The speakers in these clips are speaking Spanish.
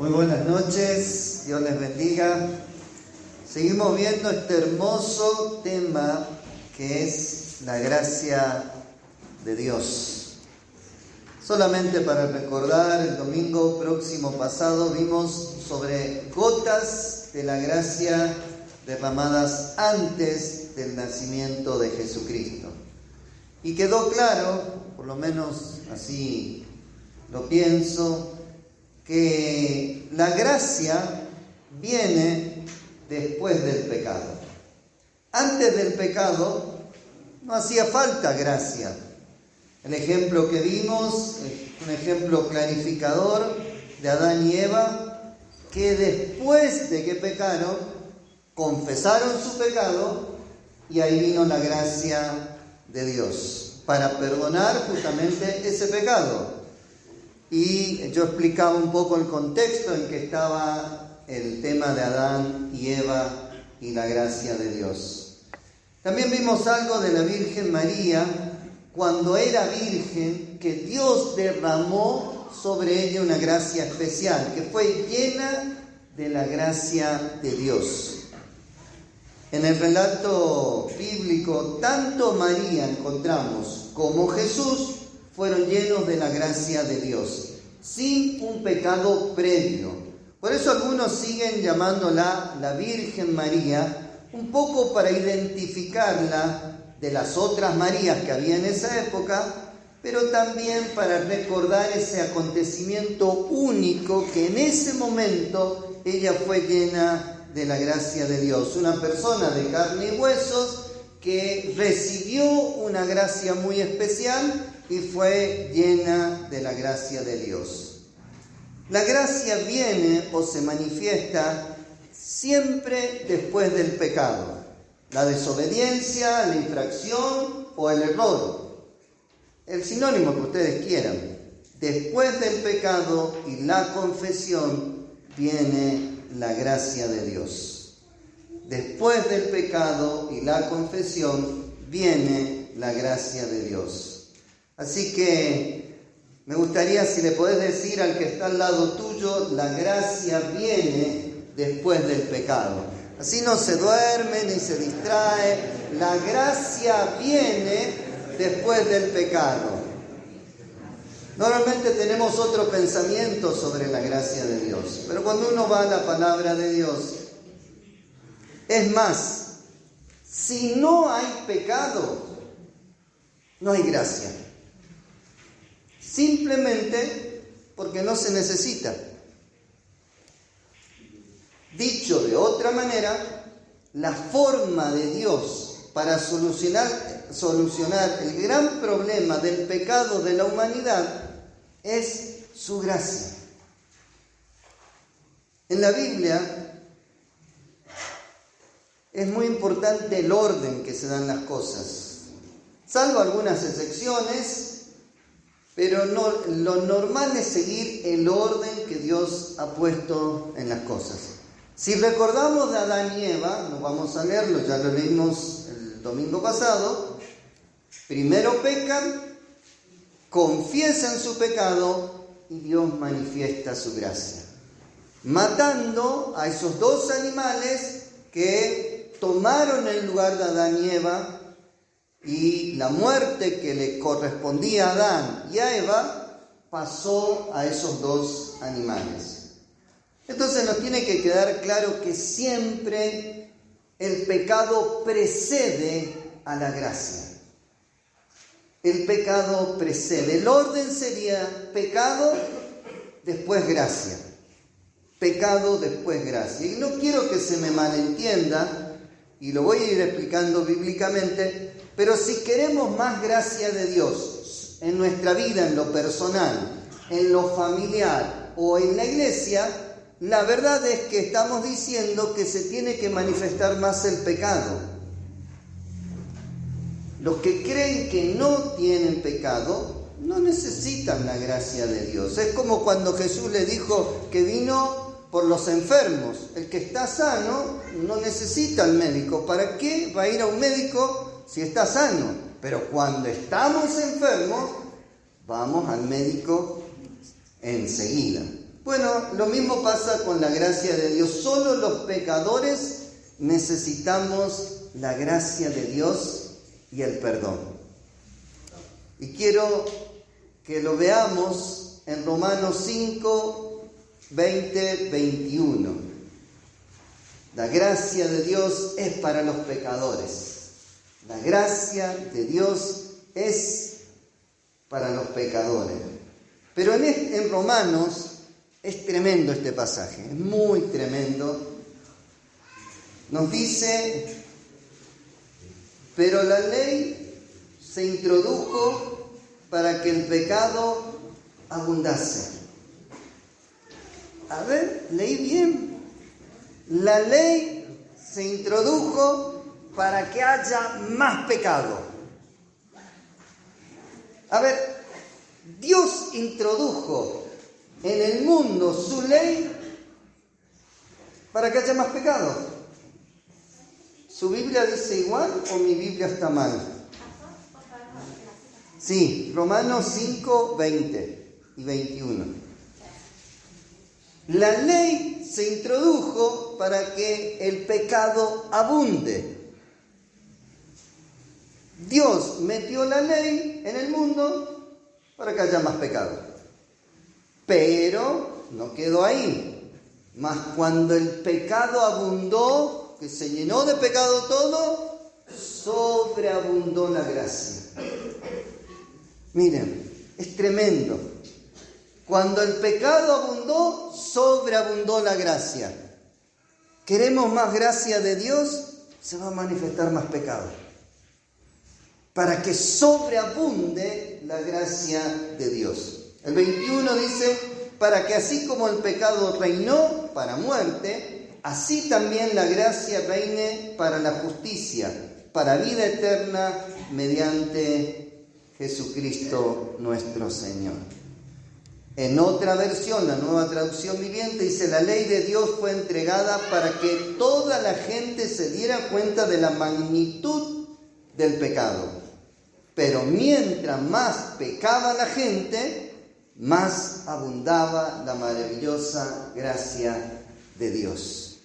Muy buenas noches, Dios les bendiga. Seguimos viendo este hermoso tema que es la gracia de Dios. Solamente para recordar, el domingo próximo pasado vimos sobre gotas de la gracia derramadas antes del nacimiento de Jesucristo. Y quedó claro, por lo menos así lo pienso, que la gracia viene después del pecado. Antes del pecado no hacía falta gracia. El ejemplo que vimos es un ejemplo clarificador de Adán y Eva, que después de que pecaron, confesaron su pecado y ahí vino la gracia de Dios para perdonar justamente ese pecado. Y yo explicaba un poco el contexto en que estaba el tema de Adán y Eva y la gracia de Dios. También vimos algo de la Virgen María, cuando era virgen, que Dios derramó sobre ella una gracia especial, que fue llena de la gracia de Dios. En el relato bíblico, tanto María encontramos como Jesús fueron llenos de la gracia de Dios, sin un pecado previo. Por eso algunos siguen llamándola la Virgen María, un poco para identificarla de las otras Marías que había en esa época, pero también para recordar ese acontecimiento único que en ese momento ella fue llena de la gracia de Dios. Una persona de carne y huesos que recibió una gracia muy especial y fue llena de la gracia de Dios. La gracia viene o se manifiesta siempre después del pecado, la desobediencia, la infracción o el error, el sinónimo que ustedes quieran. Después del pecado y la confesión viene la gracia de Dios. Después del pecado y la confesión viene la gracia de Dios. Así que me gustaría, si le podés decir al que está al lado tuyo, la gracia viene después del pecado. Así no se duerme ni se distrae. La gracia viene después del pecado. Normalmente tenemos otro pensamiento sobre la gracia de Dios, pero cuando uno va a la palabra de Dios, es más, si no hay pecado, no hay gracia. Simplemente porque no se necesita. Dicho de otra manera, la forma de Dios para solucionar el gran problema del pecado de la humanidad es su gracia. En la Biblia es muy importante el orden que se dan las cosas, salvo algunas excepciones. Pero lo normal es seguir el orden que Dios ha puesto en las cosas. Si recordamos de Adán y Eva, no vamos a leerlo, ya lo leímos el domingo pasado. Primero pecan, confiesan su pecado y Dios manifiesta su gracia, matando a esos dos animales que tomaron el lugar de Adán y Eva. Y la muerte que le correspondía a Adán y a Eva pasó a esos dos animales. Entonces nos tiene que quedar claro que siempre el pecado precede a la gracia. El pecado precede. El orden sería pecado, después gracia. Pecado, después gracia. Y no quiero que se me malentienda, y lo voy a ir explicando bíblicamente, pero si queremos más gracia de Dios en nuestra vida, en lo personal, en lo familiar o en la iglesia, la verdad es que estamos diciendo que se tiene que manifestar más el pecado. Los que creen que no tienen pecado no necesitan la gracia de Dios. Es como cuando Jesús le dijo que vino por los enfermos. El que está sano no necesita al médico. ¿Para qué va a ir a un médico si está sano? Pero cuando estamos enfermos, vamos al médico enseguida. Bueno, lo mismo pasa con la gracia de Dios. Solo los pecadores necesitamos la gracia de Dios y el perdón. Y quiero que lo veamos en Romanos 5, 20, 21. La gracia de Dios es para los pecadores. La gracia de Dios es para los pecadores. Pero en Romanos es tremendo este pasaje, es muy tremendo. Nos dice, pero la ley se introdujo para que el pecado abundase. A ver, leí bien. La ley se introdujo para que haya más pecado. A ver, Dios introdujo en el mundo su ley para que haya más pecado. ¿Su Biblia dice igual o mi Biblia está mal? Sí, Romanos 5, 20 y 21. La ley se introdujo para que el pecado abunde. Dios metió la ley en el mundo para que haya más pecado. Pero no quedó ahí. Mas cuando el pecado abundó, que se llenó de pecado todo, sobreabundó la gracia. Miren, es tremendo. Cuando el pecado abundó, sobreabundó la gracia. ¿Queremos más gracia de Dios? Se va a manifestar más pecado. Para que sobreabunde la gracia de Dios. El 21 dice, para que así como el pecado reinó para muerte, así también la gracia reine para la justicia, para vida eterna, mediante Jesucristo nuestro Señor. En otra versión, la Nueva Traducción Viviente, dice, la ley de Dios fue entregada para que toda la gente se diera cuenta de la magnitud del pecado. Pero mientras más pecaba la gente, más abundaba la maravillosa gracia de Dios.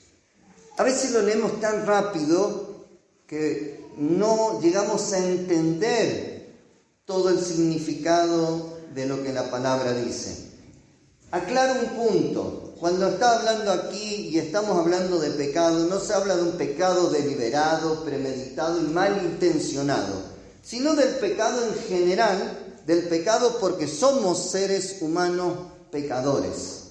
A veces lo leemos tan rápido que no llegamos a entender todo el significado de lo que la palabra dice. Aclaro un punto. Cuando está hablando aquí y estamos hablando de pecado, no se habla de un pecado deliberado, premeditado y malintencionado, sino del pecado en general, del pecado porque somos seres humanos pecadores.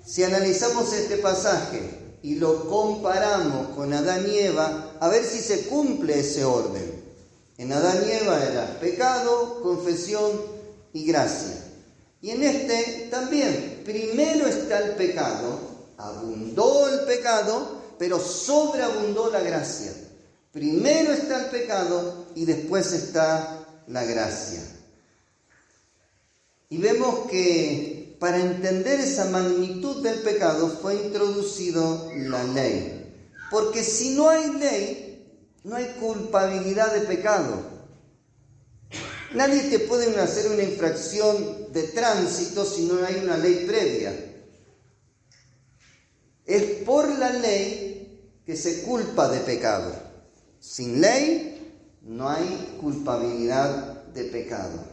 Si analizamos este pasaje y lo comparamos con Adán y Eva, a ver si se cumple ese orden. En Adán y Eva era pecado, confesión y gracia. Y en este también, primero está el pecado, abundó el pecado, pero sobreabundó la gracia. Primero está el pecado y después está la gracia. Y vemos que para entender esa magnitud del pecado fue introducido la ley. Porque si no hay ley, no hay culpabilidad de pecado. Nadie te puede hacer una infracción de tránsito si no hay una ley previa. Es por la ley que se culpa de pecado. Sin ley no hay culpabilidad de pecado.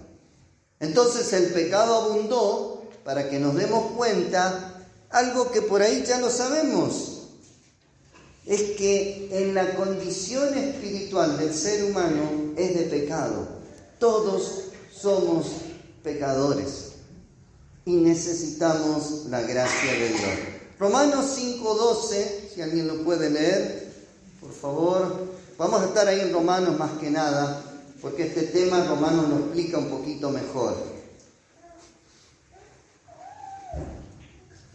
Entonces el pecado abundó para que nos demos cuenta algo que por ahí ya lo sabemos. Es que en la condición espiritual del ser humano es de pecado. Todos somos pecadores y necesitamos la gracia de Dios. Romanos 5:12, si alguien lo puede leer, por favor. Vamos a estar ahí en Romanos más que nada, porque este tema Romanos lo explica un poquito mejor.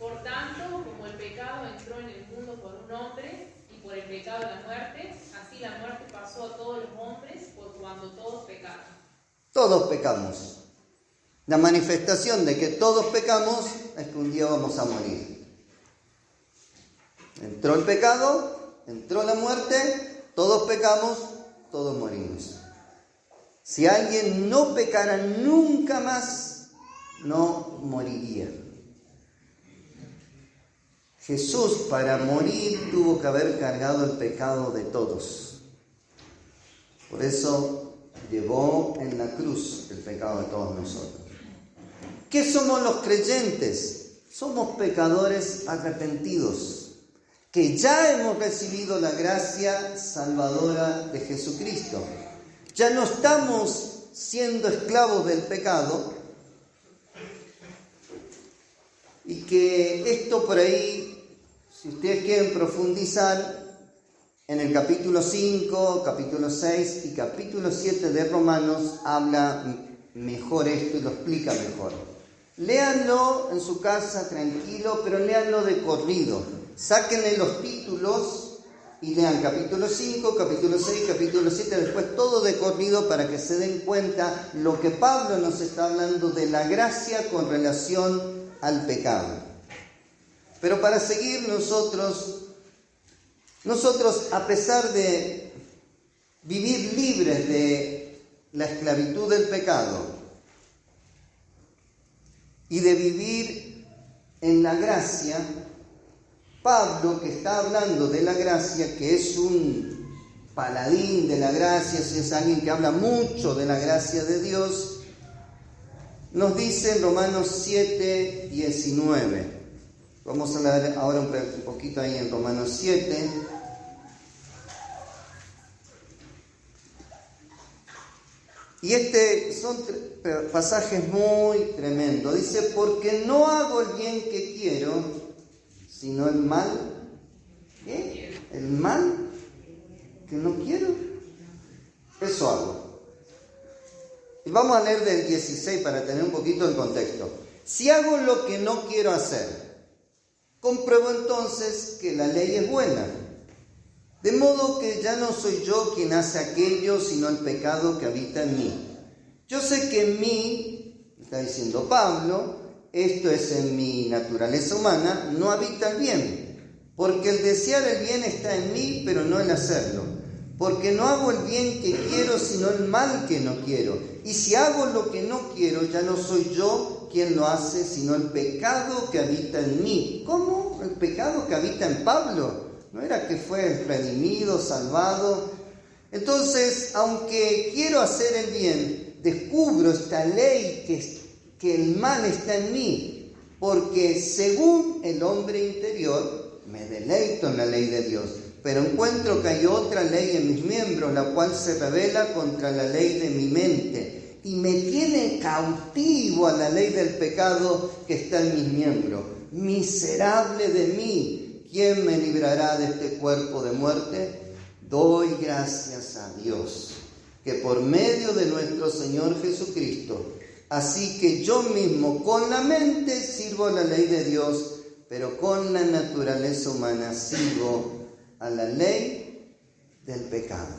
Por tanto, como el pecado entró en el mundo por un hombre, y por el pecado la muerte, así la muerte pasó a todos los hombres, por cuanto todos pecaron. Todos pecamos. La manifestación de que todos pecamos es que un día vamos a morir. Entró el pecado, entró la muerte, todos pecamos, todos morimos. Si alguien no pecara nunca más, no moriría. Jesús, para morir, tuvo que haber cargado el pecado de todos. Por eso llevó en la cruz el pecado de todos nosotros. ¿Qué somos los creyentes? Somos pecadores arrepentidos, que ya hemos recibido la gracia salvadora de Jesucristo. Ya no estamos siendo esclavos del pecado, y que esto por ahí, si ustedes quieren profundizar, en el capítulo 5, capítulo 6 y capítulo 7 de Romanos habla mejor esto y lo explica mejor. Léanlo en su casa tranquilo, pero léanlo de corrido. Sáquenle los títulos y lean capítulo 5, capítulo 6, capítulo 7, después todo de corrido para que se den cuenta lo que Pablo nos está hablando de la gracia con relación al pecado. Pero para seguir nosotros a pesar de vivir libres de la esclavitud del pecado y de vivir en la gracia, Pablo, que está hablando de la gracia, que es un paladín de la gracia, es alguien que habla mucho de la gracia de Dios, nos dice en Romanos 7, 19. Vamos a leer ahora un poquito ahí en Romanos 7. Y son pasajes muy tremendos. Dice, porque no hago el bien que quiero, sino el mal. ¿Qué? ¿El mal que no quiero? Eso hago. Y vamos a leer del 16 para tener un poquito el contexto. Si hago lo que no quiero hacer, compruebo entonces que la ley es buena. De modo que ya no soy yo quien hace aquello, sino el pecado que habita en mí. Yo sé que en mí, está diciendo Pablo, esto es en mi naturaleza humana, no habita el bien. Porque el desear el bien está en mí, pero no el hacerlo. Porque no hago el bien que quiero, sino el mal que no quiero. Y si hago lo que no quiero, ya no soy yo quien lo hace, sino el pecado que habita en mí. ¿Cómo? ¿El pecado que habita en Pablo? ¿No era que fue redimido, salvado? Entonces, aunque quiero hacer el bien, descubro esta ley que el mal está en mí. Porque según el hombre interior, me deleito en la ley de Dios. Pero encuentro que hay otra ley en mis miembros, la cual se rebela contra la ley de mi mente y me tiene cautivo a la ley del pecado que está en mis miembros. Miserable de mí, ¿quién me librará de este cuerpo de muerte? Doy gracias a Dios, que por medio de nuestro Señor Jesucristo, así que yo mismo con la mente sirvo a la ley de Dios, pero con la naturaleza humana sirvo a la ley del pecado.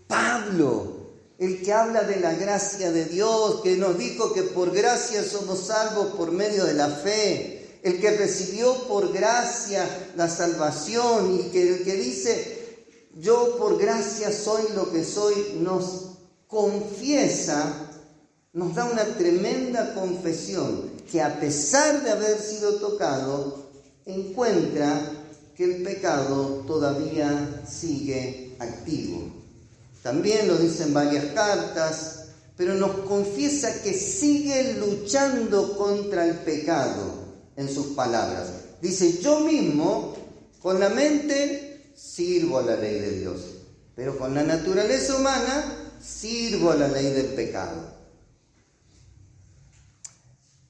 Pablo, el que habla de la gracia de Dios, que nos dijo que por gracia somos salvos por medio de la fe, el que recibió por gracia la salvación y el que dice, yo por gracia soy lo que soy, nos confiesa, nos da una tremenda confesión, que a pesar de haber sido tocado, encuentra que el pecado todavía sigue activo. También lo dice en varias cartas, pero nos confiesa que sigue luchando contra el pecado en sus palabras. Dice, yo mismo con la mente sirvo a la ley de Dios, pero con la naturaleza humana sirvo a la ley del pecado.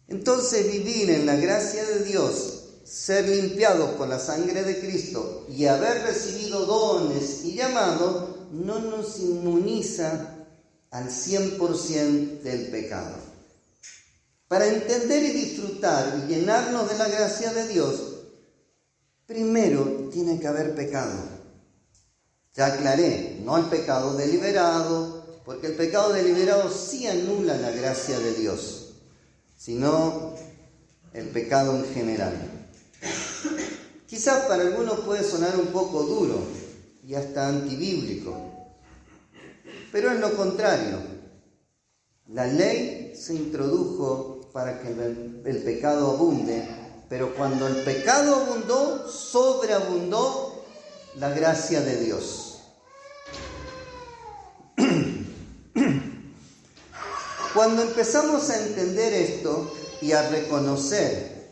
Entonces vivir en la gracia de Dios, ser limpiados por la sangre de Cristo y haber recibido dones y llamados, no nos inmuniza al 100% del pecado. Para entender y disfrutar y llenarnos de la gracia de Dios, primero tiene que haber pecado. Ya aclaré, no el pecado deliberado, porque el pecado deliberado sí anula la gracia de Dios, sino el pecado en general. Quizás para algunos puede sonar un poco duro y hasta antibíblico, pero es lo contrario. La ley se introdujo para que el pecado abunde, pero cuando el pecado abundó, sobreabundó la gracia de Dios. Cuando empezamos a entender esto y a reconocer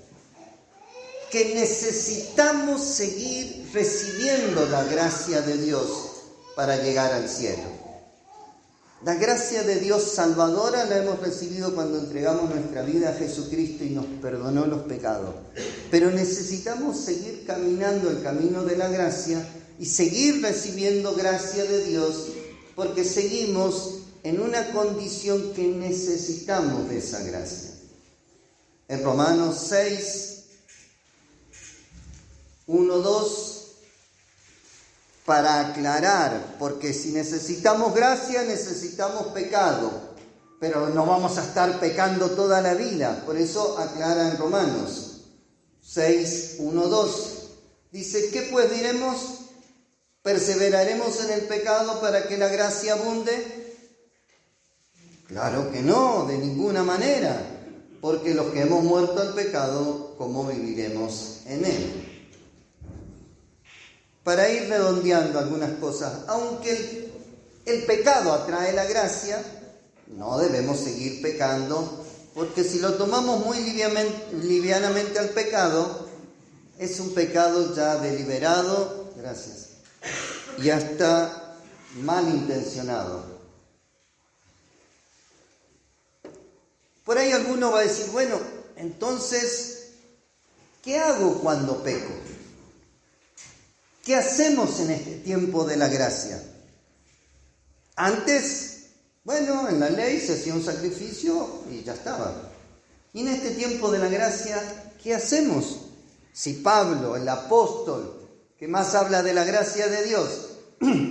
que necesitamos seguir recibiendo la gracia de Dios para llegar al cielo. La gracia de Dios salvadora la hemos recibido cuando entregamos nuestra vida a Jesucristo y nos perdonó los pecados. Pero necesitamos seguir caminando el camino de la gracia y seguir recibiendo gracia de Dios porque seguimos en una condición que necesitamos de esa gracia. En Romanos 6, 1, 2, para aclarar, porque si necesitamos gracia, necesitamos pecado, pero no vamos a estar pecando toda la vida. Por eso aclara en Romanos 6, 1, 2. Dice, ¿qué pues diremos? ¿Perseveraremos en el pecado para que la gracia abunde? Claro que no, de ninguna manera, porque los que hemos muerto al pecado, ¿cómo viviremos en él? Para ir redondeando algunas cosas, aunque el pecado atrae la gracia, no debemos seguir pecando, porque si lo tomamos muy livianamente al pecado, es un pecado ya deliberado, gracias, y hasta malintencionado. Por ahí alguno va a decir, bueno, entonces, ¿qué hago cuando peco? ¿Qué hacemos en este tiempo de la gracia? Antes, bueno, en la ley se hacía un sacrificio y ya estaba. Y en este tiempo de la gracia, ¿qué hacemos? Si Pablo, el apóstol, que más habla de la gracia de Dios,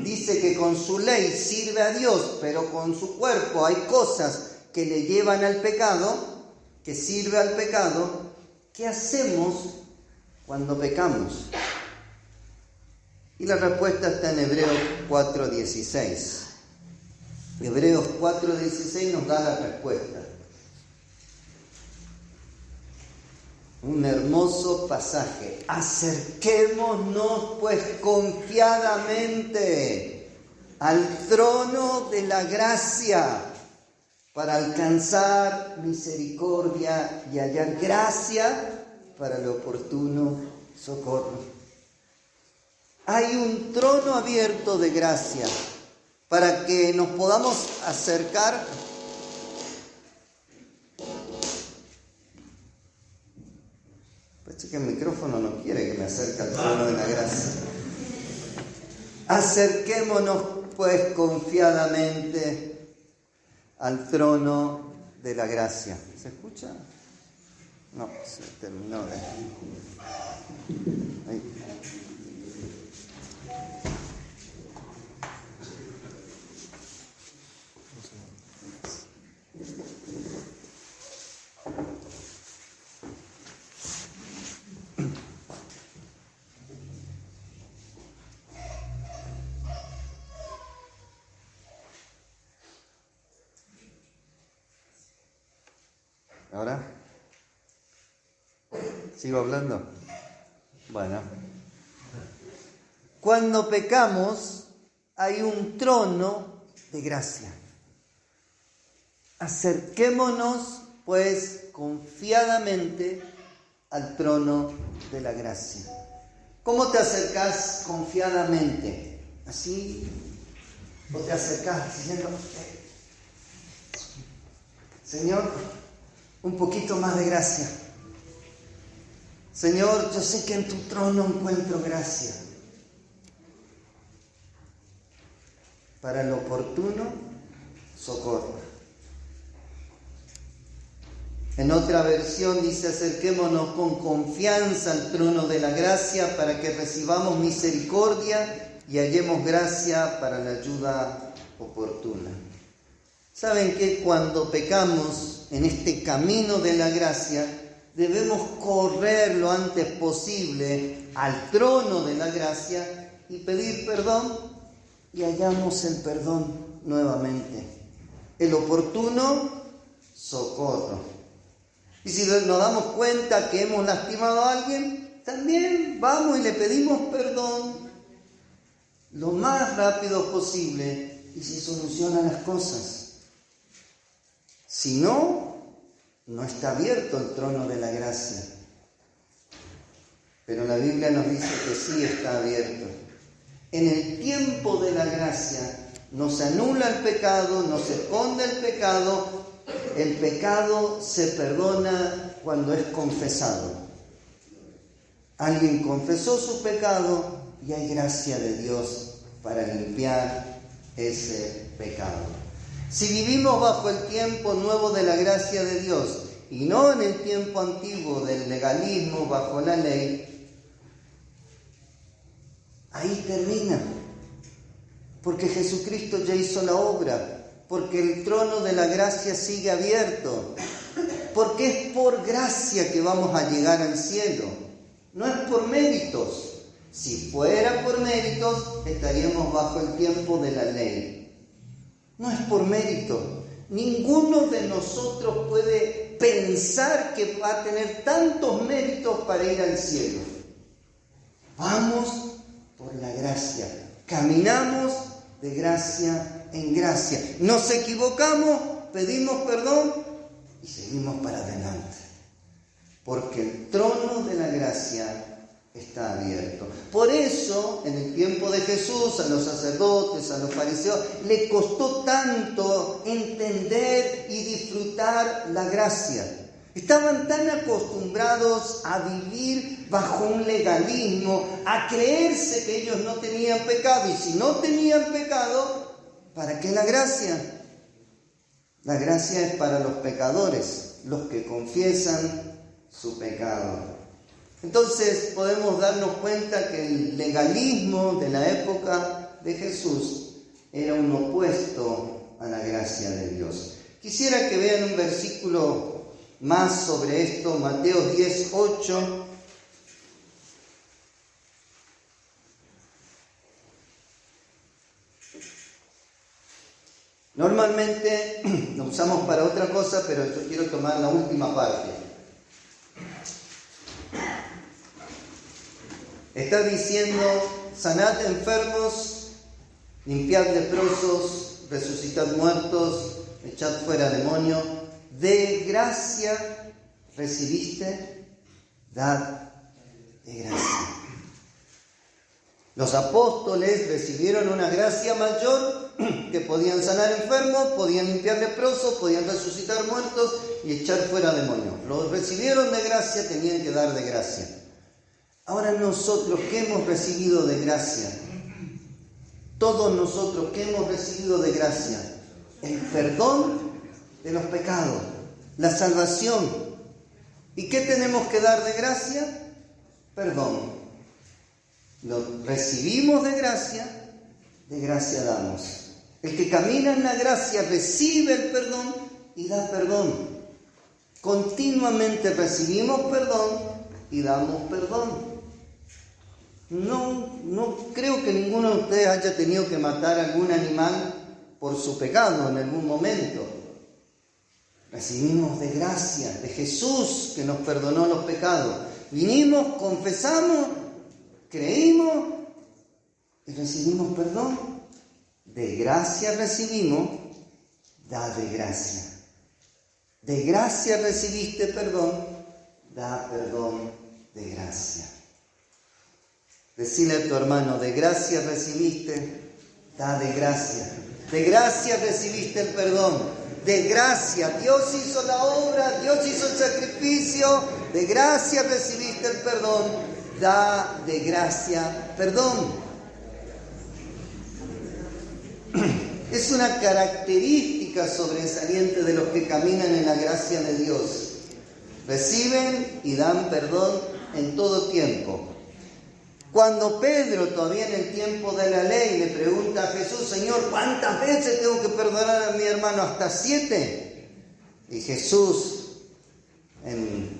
dice que con su ley sirve a Dios, pero con su cuerpo hay cosas que le llevan al pecado, que sirve al pecado, ¿qué hacemos cuando pecamos? Y la respuesta está en Hebreos 4:16. Hebreos 4:16 nos da la respuesta. Un hermoso pasaje. Acerquémonos pues confiadamente al trono de la gracia para alcanzar misericordia y hallar gracia para el oportuno socorro. Hay un trono abierto de gracia para que nos podamos acercar parece que el micrófono no quiere que me acerque al trono de la gracia. Acerquémonos pues confiadamente al trono de la gracia. ¿Se escucha? No, se terminó de... Ahí. ¿Ahora? ¿Sigo hablando? Bueno. Cuando pecamos, hay un trono de gracia. Acerquémonos, pues, confiadamente al trono de la gracia. ¿Cómo te acercás confiadamente? ¿Así? ¿O te acercás diciendo, Señor, un poquito más de gracia? Señor, yo sé que en tu trono encuentro gracia para el oportuno socorro. En otra versión dice, acerquémonos con confianza al trono de la gracia para que recibamos misericordia y hallemos gracia para la ayuda oportuna. ¿Saben que cuando pecamos en este camino de la gracia, debemos correr lo antes posible al trono de la gracia y pedir perdón y hallamos el perdón nuevamente? El oportuno socorro. Y si nos damos cuenta que hemos lastimado a alguien, también vamos y le pedimos perdón lo más rápido posible y se solucionan las cosas. Si no, no está abierto el trono de la gracia. Pero la Biblia nos dice que sí está abierto. En el tiempo de la gracia nos anula el pecado, nos esconde el pecado se perdona cuando es confesado. Alguien confesó su pecado y hay gracia de Dios para limpiar ese pecado. Si vivimos bajo el tiempo nuevo de la gracia de Dios y no en el tiempo antiguo del legalismo bajo la ley, ahí termina. Porque Jesucristo ya hizo la obra, porque el trono de la gracia sigue abierto, porque es por gracia que vamos a llegar al cielo, no es por méritos. Si fuera por méritos, estaríamos bajo el tiempo de la ley. No es por mérito. Ninguno de nosotros puede pensar que va a tener tantos méritos para ir al cielo. Vamos por la gracia. Caminamos de gracia en gracia. Nos equivocamos, pedimos perdón y seguimos para adelante. Porque el trono de la gracia está abierto. Por eso, en el tiempo de Jesús, a los sacerdotes, a los fariseos, le costó tanto entender y disfrutar la gracia. Estaban tan acostumbrados a vivir bajo un legalismo, a creerse que ellos no tenían pecado. Y si no tenían pecado, ¿para qué la gracia? La gracia es para los pecadores, los que confiesan su pecado. Entonces podemos darnos cuenta que el legalismo de la época de Jesús era un opuesto a la gracia de Dios. Quisiera que vean un versículo más sobre esto, Mateo 10:8. Normalmente lo usamos para otra cosa, pero yo quiero tomar la última parte. Está diciendo: sanad enfermos, limpiad leprosos, resucitad muertos, echad fuera demonios. De gracia recibiste, dad de gracia. Los apóstoles recibieron una gracia mayor, que podían sanar enfermos, podían limpiar leprosos, podían resucitar muertos y echar fuera demonios. Los recibieron de gracia, tenían que dar de gracia. Ahora nosotros, ¿qué hemos recibido de gracia? Todos nosotros, ¿qué hemos recibido de gracia? El perdón de los pecados, la salvación. ¿Y qué tenemos que dar de gracia? Perdón. Lo recibimos de gracia damos. El que camina en la gracia recibe el perdón y da perdón. Continuamente recibimos perdón y damos perdón. No creo que ninguno de ustedes haya tenido que matar a algún animal por su pecado en algún momento. Recibimos de gracia, de Jesús que nos perdonó los pecados. Vinimos, confesamos, creímos y recibimos perdón. De gracia recibimos, da de gracia. De gracia recibiste perdón, da perdón de gracia. Decile a tu hermano: de gracia recibiste, da de gracia. De gracia recibiste el perdón. De gracia, Dios hizo la obra, Dios hizo el sacrificio. De gracia recibiste el perdón, da de gracia perdón. Es una característica sobresaliente de los que caminan en la gracia de Dios. Reciben y dan perdón en todo tiempo. Cuando Pedro, todavía en el tiempo de la ley, le pregunta a Jesús: Señor, ¿cuántas veces tengo que perdonar a mi hermano? ¿Hasta 7? Y Jesús,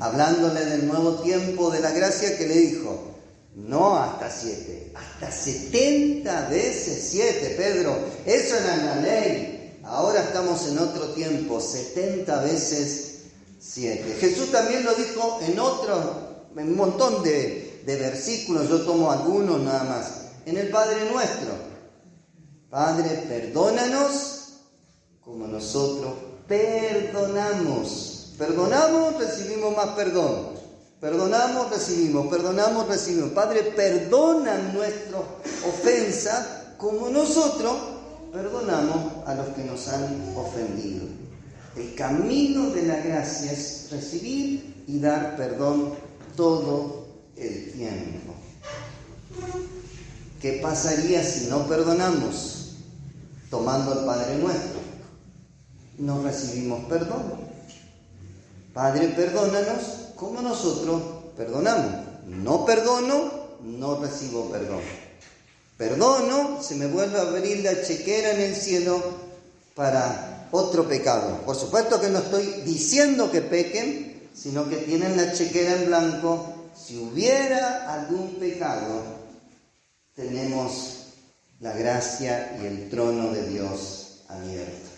hablándole del nuevo tiempo de la gracia, que le dijo: no hasta 7, hasta 70 veces 7, Pedro. Eso era en la ley. Ahora estamos en otro tiempo, 70 veces 7. Jesús también lo dijo en un montón de versículos, yo tomo algunos nada más. En el Padre Nuestro: Padre, perdónanos como nosotros perdonamos. Perdonamos, recibimos más perdón. Perdonamos, recibimos. Perdonamos, recibimos. Padre, perdona nuestras ofensas como nosotros perdonamos a los que nos han ofendido. El camino de la gracia es recibir y dar perdón todo el tiempo. ¿Qué pasaría si no perdonamos? Tomando el Padre Nuestro, no recibimos perdón. Padre, perdónanos como nosotros perdonamos. No perdono, no recibo perdón. Perdono, se me vuelve a abrir la chequera en el cielo para otro pecado. Por supuesto que no estoy diciendo que pequen, sino que tienen la chequera en blanco. Si hubiera algún pecado, tenemos la gracia y el trono de Dios abierto.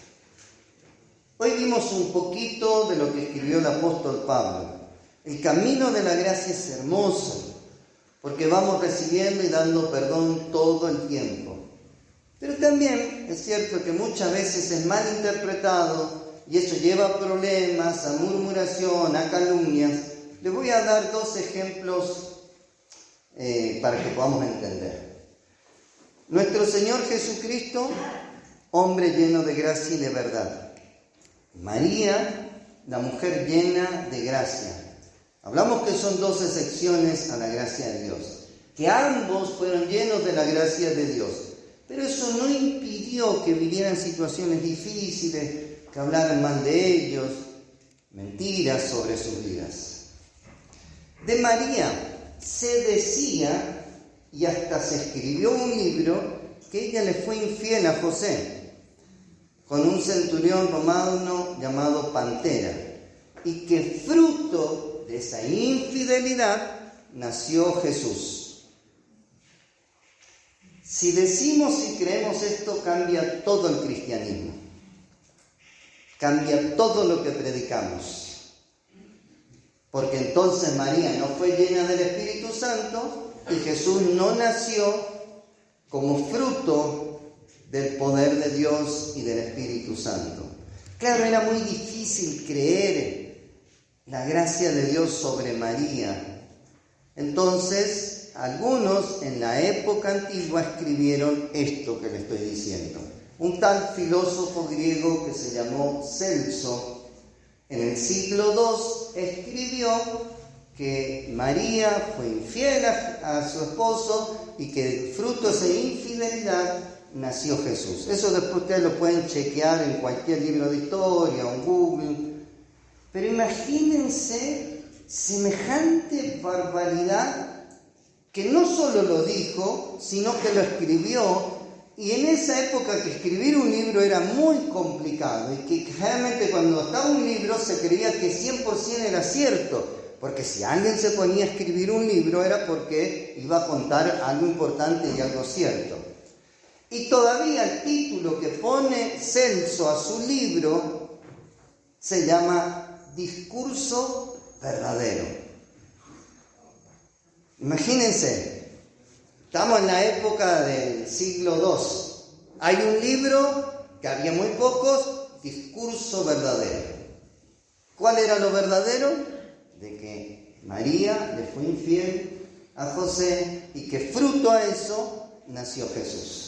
Hoy vimos un poquito de lo que escribió el apóstol Pablo. El camino de la gracia es hermoso, porque vamos recibiendo y dando perdón todo el tiempo. Pero también es cierto que muchas veces es mal interpretado y eso lleva a problemas, a murmuración, a calumnias. Les voy a dar 2 ejemplos para que podamos entender. Nuestro Señor Jesucristo, hombre lleno de gracia y de verdad. María, la mujer llena de gracia. Hablamos que son 2 excepciones a la gracia de Dios, que ambos fueron llenos de la gracia de Dios, pero eso no impidió que vivieran situaciones difíciles, que hablaran mal de ellos, mentiras sobre sus vidas. De María se decía, y hasta se escribió un libro, que ella le fue infiel a José con un centurión romano llamado Pantera, y que fruto de esa infidelidad nació Jesús. Si decimos y creemos esto, cambia todo el cristianismo, cambia todo lo que predicamos, porque entonces María no fue llena del Espíritu Santo y Jesús no nació como fruto del poder de Dios y del Espíritu Santo. Claro, era muy difícil creer la gracia de Dios sobre María. Entonces, algunos en la época antigua escribieron esto que le estoy diciendo. Un tal filósofo griego que se llamó Celso, en el siglo II, escribió que María fue infiel a su esposo y que fruto de esa infidelidad nació Jesús. Eso después ustedes lo pueden chequear en cualquier libro de historia o en Google. Pero imagínense semejante barbaridad, que no solo lo dijo, sino que lo escribió. Y en esa época que escribir un libro era muy complicado, y que generalmente cuando estaba un libro se creía que 100% era cierto, porque si alguien se ponía a escribir un libro era porque iba a contar algo importante y algo cierto. Y todavía el título que pone Celso a su libro se llama Discurso Verdadero. Imagínense, estamos en la época del siglo II. Hay un libro que había muy pocos, Discurso Verdadero. ¿Cuál era lo verdadero? De que María le fue infiel a José y que fruto a eso nació Jesús.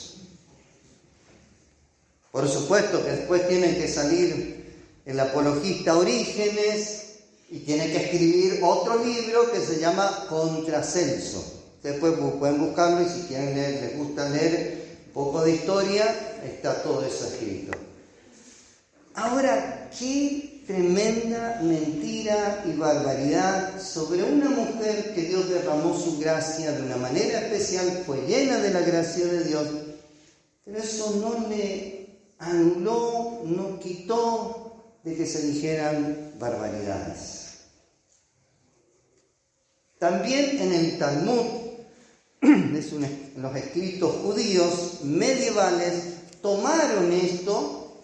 Por supuesto que después tiene que salir el apologista Orígenes y tiene que escribir otro libro que se llama Contra Celso. Ustedes pueden buscarlo y si quieren leer, les gusta leer un poco de historia, está todo eso escrito. Ahora, qué tremenda mentira y barbaridad sobre una mujer que Dios derramó su gracia de una manera especial, fue llena de la gracia de Dios, pero eso no le anuló, no quitó de que se dijeran barbaridades. También en el Talmud, los escritos judíos medievales, tomaron esto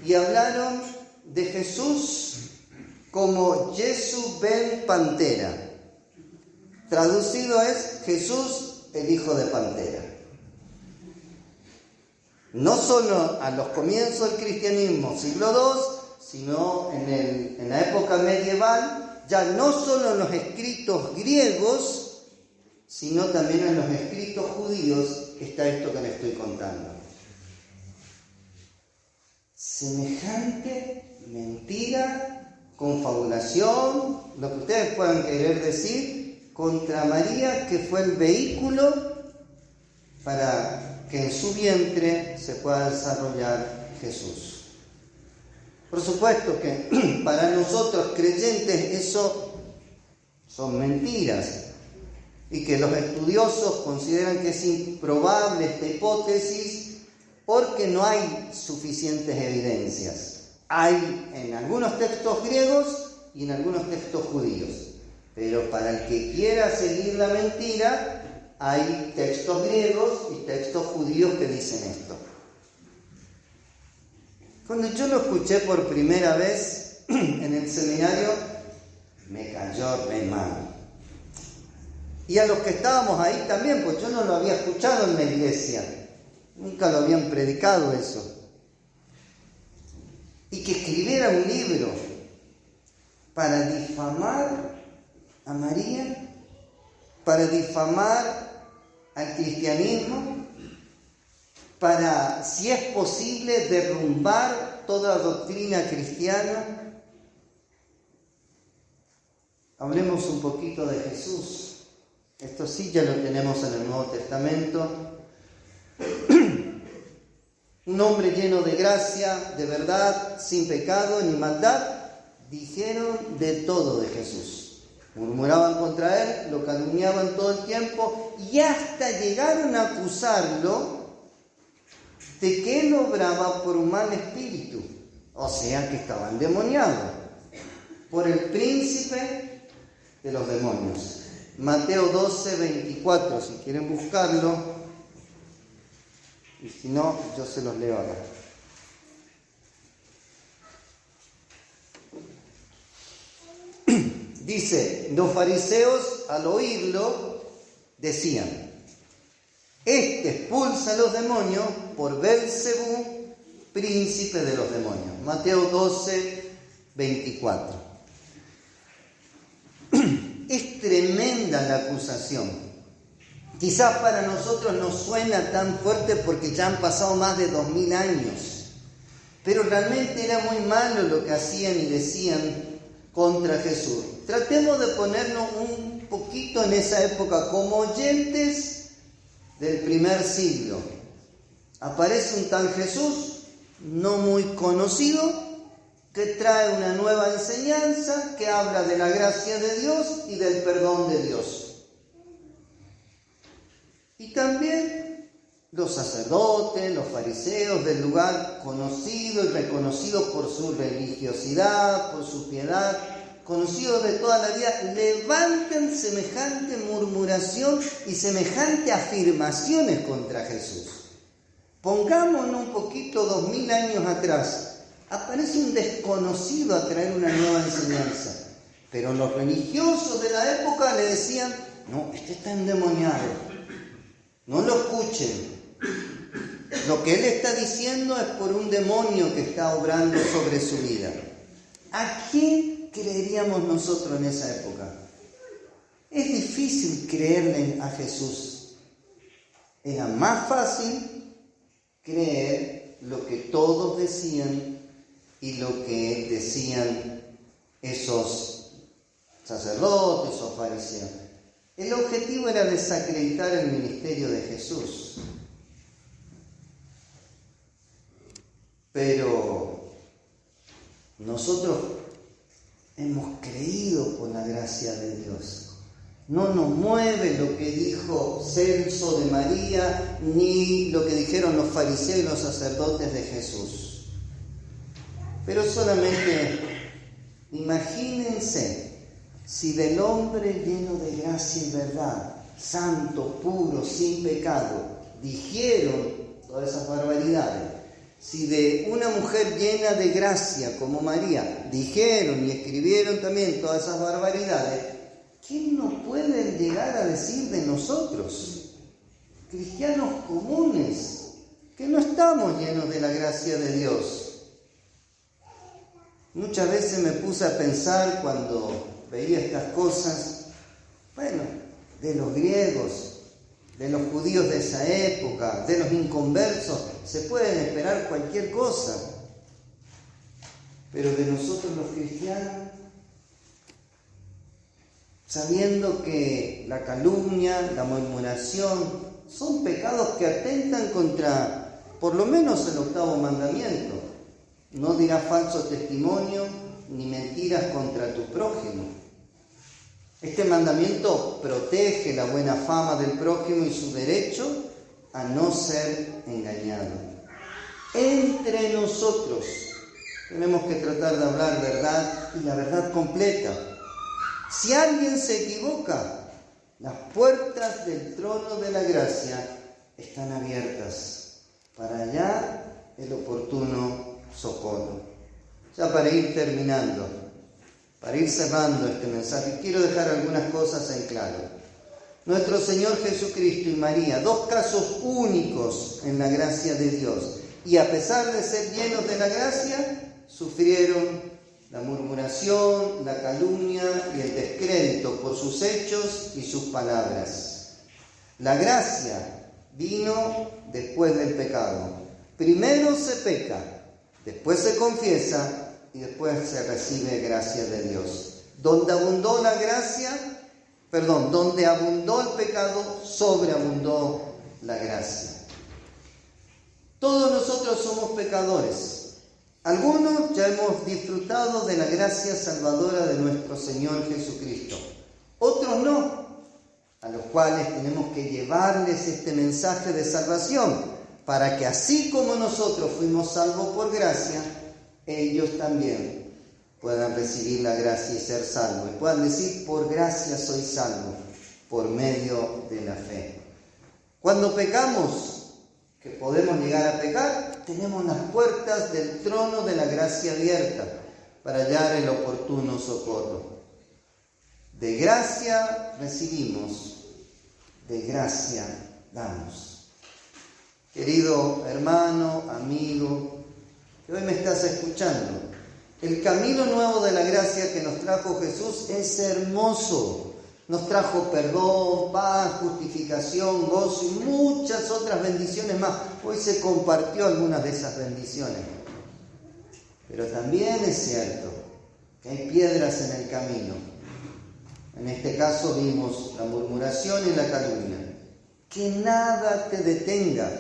y hablaron de Jesús como Jesús ben Pantera. Traducido es Jesús, el hijo de Pantera. No solo a los comienzos del cristianismo, siglo II, sino en la época medieval, ya no solo en los escritos griegos, sino también en los escritos judíos está esto que les estoy contando. Semejante mentira, confabulación, lo que ustedes puedan querer decir, contra María, que fue el vehículo para que en su vientre se pueda desarrollar Jesús. Por supuesto que para nosotros creyentes eso son mentiras y que los estudiosos consideran que es improbable esta hipótesis porque no hay suficientes evidencias. Hay en algunos textos griegos y en algunos textos judíos, pero para el que quiera seguir la mentira hay textos griegos y textos judíos que dicen esto. Cuando yo lo escuché por primera vez en el seminario, me cayó re mal. Y a los que estábamos ahí también, pues yo no lo había escuchado en la iglesia. Nunca lo habían predicado eso. Y que escribiera un libro para difamar a María, para difamar al cristianismo, para, si es posible, derrumbar toda doctrina cristiana. Hablemos un poquito de Jesús. Esto sí ya lo tenemos en el Nuevo Testamento. Un hombre lleno de gracia, de verdad, sin pecado ni maldad, dijeron de todo de Jesús. Murmuraban contra él, lo calumniaban todo el tiempo y hasta llegaron a acusarlo de que él obraba por un mal espíritu, o sea que estaba endemoniado por el príncipe de los demonios. Mateo 12, 24, si quieren buscarlo, y si no, yo se los leo acá. Dice, los fariseos al oírlo decían, este expulsa a los demonios por Belcebú, príncipe de los demonios. Mateo 12, 24. Es tremenda la acusación. Quizás para nosotros no suena tan fuerte porque ya han pasado más de 2000 años. Pero realmente era muy malo lo que hacían y decían contra Jesús. Tratemos de ponernos un poquito en esa época como oyentes del primer siglo. Aparece un tal Jesús, no muy conocido, que trae una nueva enseñanza que habla de la gracia de Dios y del perdón de Dios. Y también los sacerdotes, los fariseos del lugar conocido y reconocido por su religiosidad, por su piedad, conocidos de toda la vida, levantan semejante murmuración y semejante afirmaciones contra Jesús. Pongámonos un poquito 2000 años atrás. Aparece un desconocido a traer una nueva enseñanza. Pero los religiosos de la época le decían, no, este está endemoniado. No lo escuchen. Lo que él está diciendo es por un demonio que está obrando sobre su vida. ¿A quién creeríamos nosotros en esa época? Es difícil creerle a Jesús. Era más fácil creer lo que todos decían y lo que decían esos sacerdotes o fariseos. El objetivo era desacreditar el ministerio de Jesús. Pero nosotros hemos creído por la gracia de Dios. No nos mueve lo que dijo Celso de María, ni lo que dijeron los fariseos y los sacerdotes de Jesús. Pero solamente imagínense si del hombre lleno de gracia y verdad, santo, puro, sin pecado, dijeron todas esas barbaridades. Si de una mujer llena de gracia como María dijeron y escribieron también todas esas barbaridades, ¿qué nos pueden llegar a decir de nosotros, cristianos comunes, que no estamos llenos de la gracia de Dios? Muchas veces me puse a pensar cuando veía estas cosas, bueno, de los griegos, de los judíos de esa época, de los inconversos, se pueden esperar cualquier cosa. Pero de nosotros los cristianos, sabiendo que la calumnia, la murmuración, son pecados que atentan contra, por lo menos, el 8º mandamiento. No dirás falso testimonio ni mentiras contra tu prójimo. Este mandamiento protege la buena fama del prójimo y su derecho a no ser engañado. Entre nosotros tenemos que tratar de hablar verdad y la verdad completa. Si alguien se equivoca, las puertas del trono de la gracia están abiertas para hallar el oportuno socorro. Ya para ir terminando, para ir cerrando este mensaje, quiero dejar algunas cosas en claro. Nuestro Señor Jesucristo y María, 2 casos únicos en la gracia de Dios, y a pesar de ser llenos de la gracia, sufrieron la murmuración, la calumnia y el descrédito por sus hechos y sus palabras. La gracia vino después del pecado. Primero se peca, después se confiesa y después se recibe gracia de Dios. Donde abundó la gracia, donde abundó el pecado, sobreabundó la gracia. Todos nosotros somos pecadores. Algunos ya hemos disfrutado de la gracia salvadora de nuestro Señor Jesucristo. Otros no, a los cuales tenemos que llevarles este mensaje de salvación, para que así como nosotros fuimos salvos por gracia, ellos también puedan recibir la gracia y ser salvos. Y puedan decir, por gracia soy salvo, por medio de la fe. Cuando pecamos, que podemos llegar a pecar, tenemos las puertas del trono de la gracia abiertas para hallar el oportuno socorro. De gracia recibimos, de gracia damos. Querido hermano, amigo, que hoy me estás escuchando, el camino nuevo de la gracia que nos trajo Jesús es hermoso. Nos trajo perdón, paz, justificación, gozo y muchas otras bendiciones más. Hoy se compartió algunas de esas bendiciones. Pero también es cierto que hay piedras en el camino. En este caso vimos la murmuración y la calumnia. Que nada te detenga.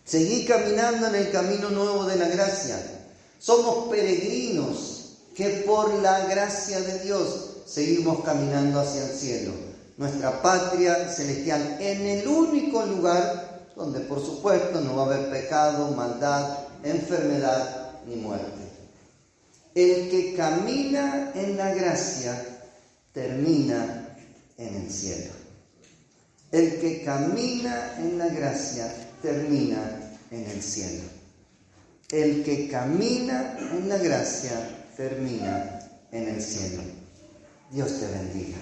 Seguí caminando en el camino nuevo de la gracia. Somos peregrinos que por la gracia de Dios seguimos caminando hacia el cielo, nuestra patria celestial, en el único lugar donde por supuesto no va a haber pecado, maldad, enfermedad ni muerte. El que camina en la gracia termina en el cielo. El que camina en la gracia termina en el cielo. El que camina en la gracia termina en el cielo. Dios te bendiga.